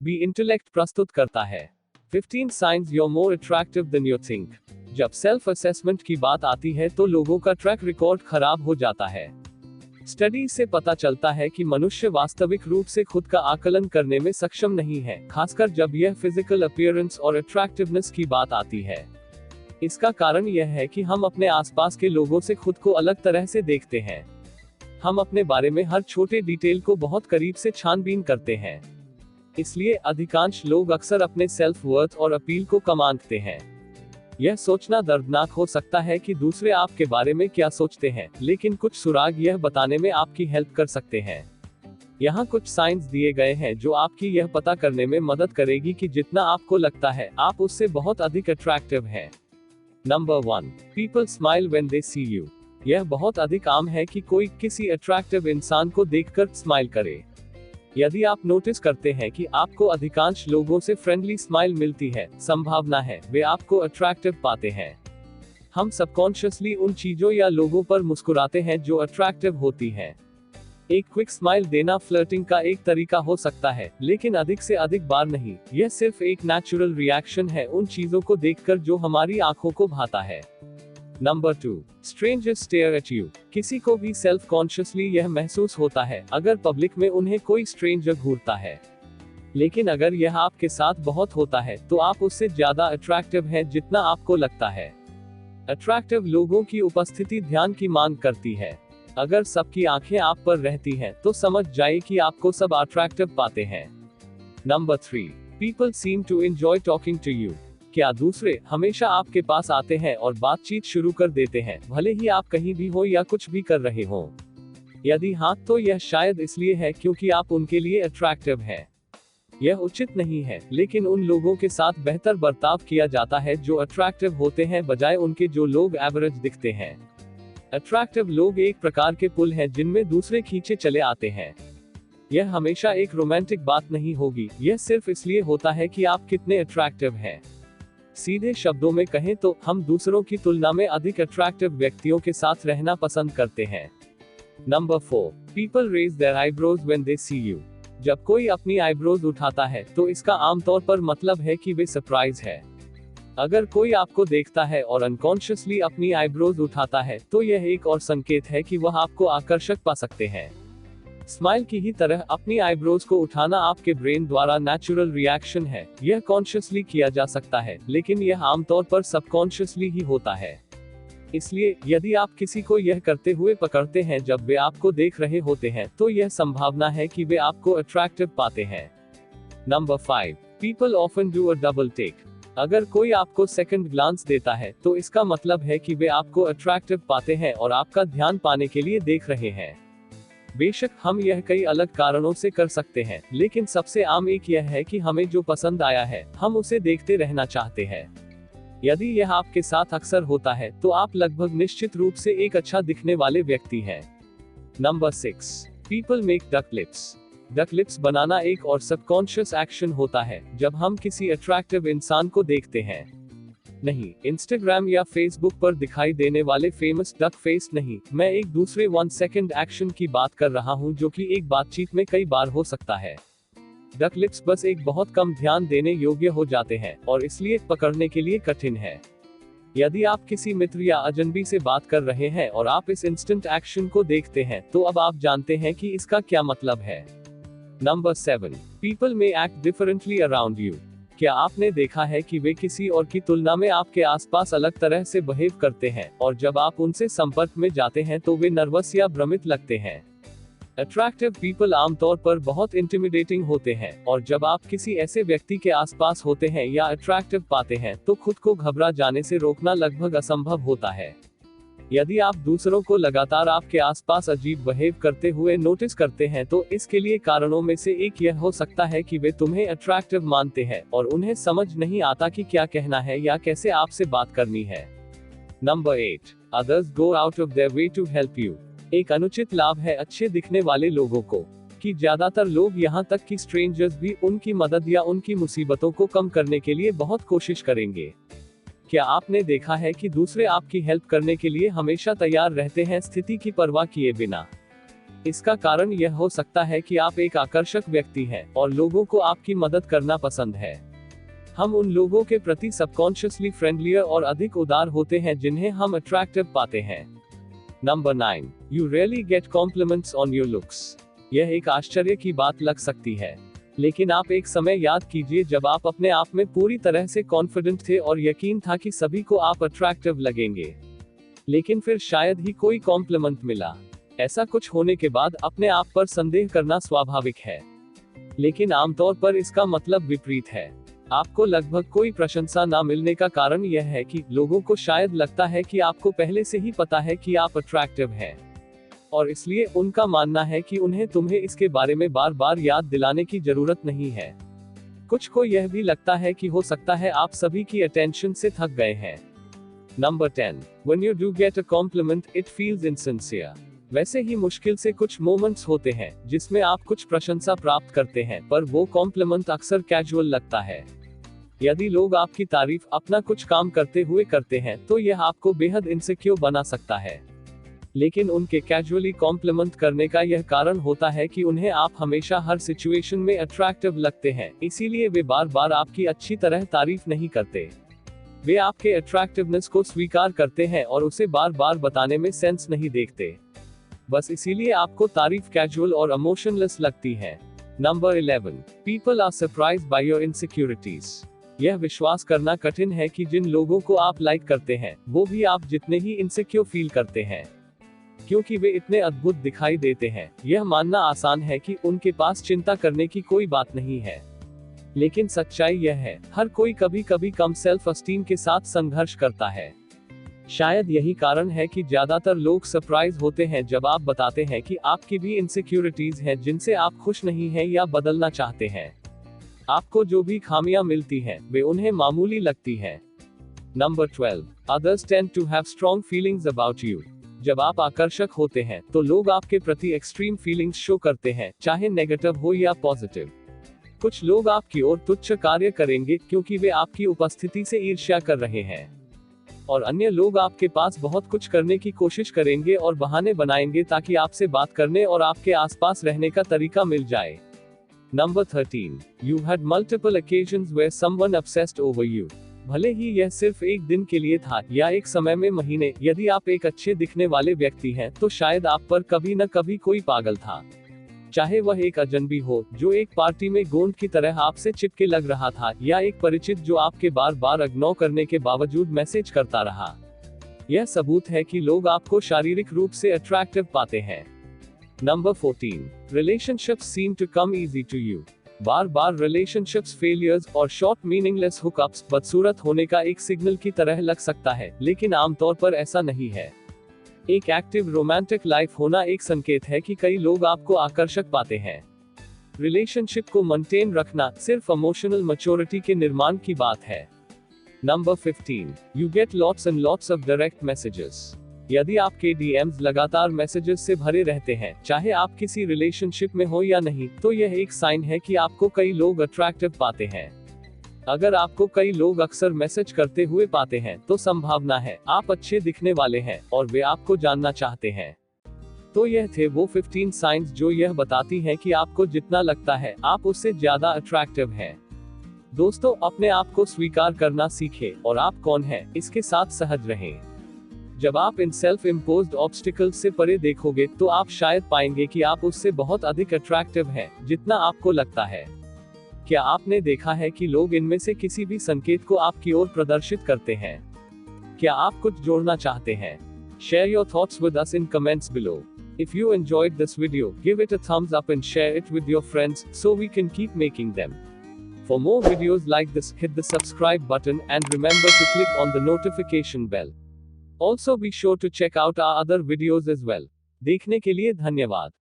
B intellect प्रस्तुत करता है। 15 science you're more attractive than you think। जब सेल्फ असेसमेंट की बात आती है तो लोगों का ट्रैक रिकॉर्ड खराब हो जाता है। स्टडी से पता चलता है कि मनुष्य वास्तविक रूप से खुद का आकलन करने में सक्षम नहीं है, खासकर जब यह फिजिकल अपीयरेंस और अट्रैक्टिवनेस की बात आती है। इसका कारण यह है कि हम अपने आसपास के लोगों से खुद को अलग तरह से देखते हैं। हम अपने बारे में हर छोटे डिटेल को बहुत करीब से छानबीन करते हैं। इसलिए अधिकांश लोग अक्सर अपने सेल्फ वर्थ और अपील को कम आंकते हैं। यह सोचना दर्दनाक हो सकता है कि दूसरे आपके बारे में क्या सोचते हैं, लेकिन कुछ सुराग यह बताने में आपकी हेल्प कर सकते हैं। यहाँ कुछ साइंस दिए गए हैं जो आपकी यह पता करने में मदद करेगी कि जितना आपको लगता है आप उससे बहुत अधिक अट्रैक्टिव हैं। Number 1, people smile when they see you. यह बहुत अधिक आम है कि कोई किसी अट्रैक्टिव इंसान को देखकर स्माइल करे। यदि आप नोटिस करते हैं कि आपको अधिकांश लोगों से फ्रेंडली स्माइल मिलती है, संभावना है वे आपको अट्रैक्टिव पाते हैं। हम सबकॉन्शियसली उन चीजों या लोगों पर मुस्कुराते हैं जो अट्रैक्टिव होती हैं। एक क्विक स्माइल देना फ्लर्टिंग का एक तरीका हो सकता है, लेकिन अधिक से अधिक बार नहीं। यह सिर्फ एक नेचुरल रिएक्शन है उन चीजों को देखकर जो हमारी आंखों को भाता है। Number 2, strangers stare at you. किसी को भी सेल्फ कॉन्शियसली यह महसूस होता है अगर पब्लिक में उन्हें कोई स्ट्रेंजर घूरता है। लेकिन अगर यह आपके साथ बहुत होता है तो आप उससे ज्यादा अट्रैक्टिव हैं जितना आपको लगता है। अट्रैक्टिव लोगों की उपस्थिति ध्यान की मांग करती है। अगर सबकी आंखें आप पर रहती हैं तो समझ जाए कि आपको सब अट्रैक्टिव पाते हैं। Number 3, people seem to enjoy talking to you. क्या दूसरे हमेशा आपके पास आते हैं और बातचीत शुरू कर देते हैं, भले ही आप कहीं भी हो या कुछ भी कर रहे हो? यदि हाँ, तो यह शायद इसलिए है क्योंकि आप उनके लिए अट्रैक्टिव हैं। यह उचित नहीं है, लेकिन उन लोगों के साथ बेहतर बर्ताव किया जाता है जो अट्रैक्टिव होते हैं बजाय उनके जो लोग एवरेज दिखते हैं। अट्रैक्टिव लोग एक प्रकार के पुल हैं जिनमें दूसरे खींचे चले आते हैं। यह हमेशा एक रोमांटिक बात नहीं होगी, यह सिर्फ इसलिए होता है कि आप कितने अट्रैक्टिव हैं। सीधे शब्दों में कहें तो हम दूसरों की तुलना में अधिक अट्रैक्टिव व्यक्तियों के साथ रहना पसंद करते हैं। Number 4, people raise their eyebrows when they see you. जब कोई अपनी आईब्रोज उठाता है तो इसका आमतौर पर मतलब है कि वे सरप्राइज है। अगर कोई आपको देखता है और अनकॉन्शियसली अपनी आईब्रोज उठाता है तो यह एक और संकेत है कि वह आपको आकर्षक पा सकते हैं। स्माइल की ही तरह अपनी आईब्रोज को उठाना आपके ब्रेन द्वारा नेचुरल रिएक्शन है। यह कॉन्शियसली किया जा सकता है, लेकिन यह आमतौर पर सबकॉन्शियसली ही होता है। इसलिए यदि आप किसी को यह करते हुए पकड़ते हैं जब वे आपको देख रहे होते हैं तो यह संभावना है कि वे आपको अट्रैक्टिव पाते हैं। Number 5, people often do a double take. अगर कोई आपको सेकंड ग्लांस देता है तो इसका मतलब है कि वे आपको अट्रैक्टिव पाते हैं और आपका ध्यान पाने के लिए देख रहे हैं। बेशक हम यह कई अलग कारणों से कर सकते हैं, लेकिन सबसे आम एक यह है कि हमें जो पसंद आया है हम उसे देखते रहना चाहते हैं। यदि यह आपके साथ अक्सर होता है तो आप लगभग निश्चित रूप से एक अच्छा दिखने वाले व्यक्ति हैं। Number 6, people make duck lips. Duck lips बनाना एक और सबकॉन्शियस एक्शन होता है जब हम किसी अट्रैक्टिव इंसान को देखते हैं। नहीं, इंस्टाग्राम या फेसबुक पर दिखाई देने वाले फेमस डक फेस नहीं, मैं एक दूसरे 1 सेकंड एक्शन की बात कर रहा हूं जो कि एक बातचीत में कई बार हो सकता है। डक लिप्स बस एक बहुत कम ध्यान देने योग्य हो जाते हैं और इसलिए पकड़ने के लिए कठिन है। यदि आप किसी मित्र या अजनबी से बात कर रहे हैं और आप इस इंस्टेंट एक्शन को देखते हैं तो अब आप जानते हैं कि इसका क्या मतलब है। Number 7, people may act differently around you. क्या आपने देखा है कि वे किसी और की तुलना में आपके आसपास अलग तरह से बिहेव करते हैं और जब आप उनसे संपर्क में जाते हैं तो वे नर्वस या भ्रमित लगते हैं। अट्रैक्टिव पीपल आमतौर पर बहुत इंटिमिडेटिंग होते हैं और जब आप किसी ऐसे व्यक्ति के आसपास होते हैं या अट्रैक्टिव पाते हैं तो खुद को घबरा जाने से रोकना लगभग असंभव होता है। यदि आप दूसरों को लगातार आपके आसपास अजीब बिहेव करते हुए नोटिस करते हैं तो इसके लिए कारणों में से एक यह हो सकता है कि वे तुम्हें अट्रैक्टिव मानते हैं और उन्हें समझ नहीं आता कि क्या कहना है या कैसे आपसे बात करनी है। Number 8, others go out of their way to help you. एक अनुचित लाभ है अच्छे दिखने वाले लोगों को कि ज्यादातर लोग यहाँ तक कि स्ट्रेंजर्स भी उनकी मदद या उनकी मुसीबतों को कम करने के लिए बहुत कोशिश करेंगे। क्या आपने देखा है कि दूसरे आपकी हेल्प करने के लिए हमेशा तैयार रहते हैं स्थिति की परवाह किए बिना? इसका कारण यह हो सकता है कि आप एक आकर्षक व्यक्ति हैं और लोगों को आपकी मदद करना पसंद है। हम उन लोगों के प्रति सबकॉन्शियसली फ्रेंडलियर और अधिक उदार होते हैं जिन्हें हम अट्रैक्टिव पाते हैं। Number 9, you really get compliments on your looks. यह एक आश्चर्य की बात लग सकती है, लेकिन आप एक समय याद कीजिए जब आप अपने आप में पूरी तरह से कॉन्फिडेंट थे और यकीन था कि सभी को आप अट्रैक्टिव लगेंगे, लेकिन फिर शायद ही कोई कॉम्प्लीमेंट मिला। ऐसा कुछ होने के बाद अपने आप पर संदेह करना स्वाभाविक है, लेकिन आमतौर पर इसका मतलब विपरीत है। आपको लगभग कोई प्रशंसा ना मिलने का कारण यह है कि लोगों को शायद लगता है कि आपको पहले से ही पता है कि आप अट्रैक्टिव हैं, और इसलिए उनका मानना है कि उन्हें तुम्हें इसके बारे में बार बार याद दिलाने की जरूरत नहीं है। कुछ को यह भी लगता है कि हो सकता है आप सभी की अटेंशन से थक गए हैं। Number 10, when you do get a compliment, it feels insincere। वैसे ही मुश्किल से कुछ मोमेंट्स होते हैं जिसमें आप कुछ प्रशंसा प्राप्त करते हैं, पर वो कॉम्प्लीमेंट अक्सर कैजुअल लगता है। यदि लोग आपकी तारीफ अपना कुछ काम करते हुए करते हैं तो यह आपको बेहद इनसिक्योर बना सकता है, लेकिन उनके कैजुअली कॉम्प्लीमेंट करने का यह कारण होता है कि उन्हें आप हमेशा हर सिचुएशन में अट्रैक्टिव लगते हैं, इसीलिए वे बार बार आपकी अच्छी तरह तारीफ नहीं करते। वे आपके अट्रैक्टिवनेस को स्वीकार करते हैं और उसे बार बार बताने में सेंस नहीं देखते, बस इसीलिए आपको तारीफ कैजुअल और इमोशनलेस लगती है। Number 11, people are surprised by your insecurities. यह विश्वास करना कठिन है कि जिन लोगों को आप लाइक करते हैं वो भी आप जितने ही इनसिक्योर फील करते हैं, क्योंकि वे इतने अद्भुत दिखाई देते हैं। यह मानना आसान है कि उनके पास चिंता करने की कोई बात नहीं है, लेकिन सच्चाई यह है, हर कोई कभी कभी कम सेल्फ एस्टीम के साथ संघर्ष करता है। शायद यही कारण है कि ज्यादातर लोग सरप्राइज होते हैं जब आप बताते हैं कि आपकी भी इनसिक्योरिटीज हैं जिनसे आप खुश नहीं हैं या बदलना चाहते हैं। आपको जो भी खामियां मिलती हैं, वे उन्हें मामूली लगती हैं। Number 12, others tend to have strong feelings about you। जब आप आकर्षक होते हैं तो लोग आपके प्रति एक्सट्रीम फीलिंग्स शो करते हैं, चाहे नेगेटिव हो या पॉजिटिव। कुछ लोग आपकी ओर तुच्छ कार्य करेंगे क्योंकि वे आपकी उपस्थिति से ईर्ष्या कर रहे हैं, और अन्य लोग आपके पास बहुत कुछ करने की कोशिश करेंगे और बहाने बनाएंगे ताकि आपसे बात करने और आपके आसपास रहने का तरीका मिल जाए। Number 13, you had multiple occasions where someone obsessed over you। भले ही यह सिर्फ एक दिन के लिए था या एक समय में महीने, यदि आप एक अच्छे दिखने वाले व्यक्ति हैं तो शायद आप पर कभी न कभी कोई पागल था। चाहे वह एक अजनबी हो जो एक पार्टी में गोंद की तरह आपसे चिपके लग रहा था, या एक परिचित जो आपके बार बार इग्नोर करने के बावजूद मैसेज करता रहा। यह सबूत है कि लोग आपको शारीरिक रूप से अट्रैक्टिव पाते हैं। Number 14, relationships seem to come easy to you. बार बार रिलेशनशिप्स फेलियर्स और शॉर्ट मीनिंगलेस हुकअप्स बदसूरत होने का एक सिग्नल की तरह लग सकता है, लेकिन आमतौर पर ऐसा नहीं है। एक एक्टिव रोमांटिक लाइफ होना एक संकेत है कि कई लोग आपको आकर्षक पाते हैं। रिलेशनशिप को मेंटेन रखना सिर्फ इमोशनल मैच्योरिटी के निर्माण की बात है। Number 15, you get lots and lots of direct messages. यदि आपके डीएम्स लगातार मैसेजेस से भरे रहते हैं, चाहे आप किसी रिलेशनशिप में हो या नहीं, तो यह एक साइन है कि आपको कई लोग अट्रैक्टिव पाते हैं। अगर आपको कई लोग अक्सर मैसेज करते हुए पाते हैं तो संभावना है आप अच्छे दिखने वाले हैं और वे आपको जानना चाहते हैं। तो यह थे वो 15 साइंस जो यह बताती हैं कि आपको जितना लगता है आप उससे ज्यादा अट्रैक्टिव हैं। दोस्तों, अपने आप को स्वीकार करना सीखें और आप कौन हैं इसके साथ सहज रहें। जब आप इन सेल्फ इम्पोज्ड ऑब्स्टिकल्स से परे देखोगे तो आप शायद पाएंगे कि आप उससे बहुत अधिक अट्रैक्टिव हैं जितना आपको लगता है। क्या आपने देखा है कि लोग इनमें से किसी भी संकेत को आपकी ओर प्रदर्शित करते हैं? क्या आप कुछ जोड़ना चाहते हैं? Share your thoughts with us in comments below. If you enjoyed this video, give it a thumbs up and share it with your friends so we can keep making them. For more videos like this, hit the subscribe button and remember to click on the notification bell. Also be sure to check out our other videos as well. देखने के लिए धन्यवाद।